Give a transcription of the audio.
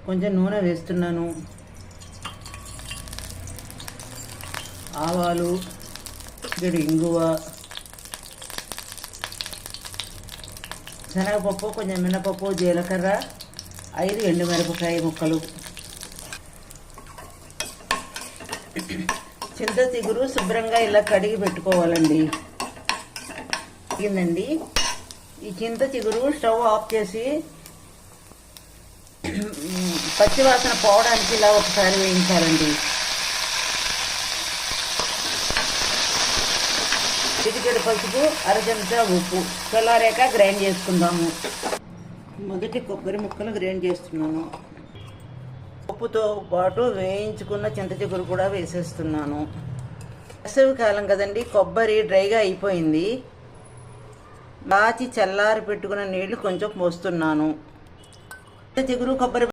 కొంచెం నూనె వేస్తున్నాను. ఆవాలు, ఇంగువ, శనగపప్పు, కొంచెం మినపప్పు, జీలకర్ర, 5 ఎండుమిరపకాయ ముక్కలు. చింత చిగురు శుభ్రంగా ఇలా కడిగి పెట్టుకోవాలండి. ఇదండి ఈ చింత చిగురు స్టవ్ ఆఫ్ చేసి పచ్చివాసన పోవడానికి ఇలా ఒకసారి వేయించాలండి. చిటికెడు పసుపు, 1/2 చెంచా ఉప్పు. చల్లారాక గ్రైండ్ చేసుకుందాము. మొదటి కొబ్బరి ముక్కలు గ్రైండ్ చేస్తున్నాను. ఉప్పుతో పాటు వేయించుకున్న చింత చిగురు కూడా వేసేస్తున్నాను. వేసవి కాలం కదండి, కొబ్బరి డ్రైగా అయిపోయింది. చల్లారి పెట్టుకున్న నీళ్లు కొంచెం పోస్తున్నాను. చింత చిగురు, కొబ్బరి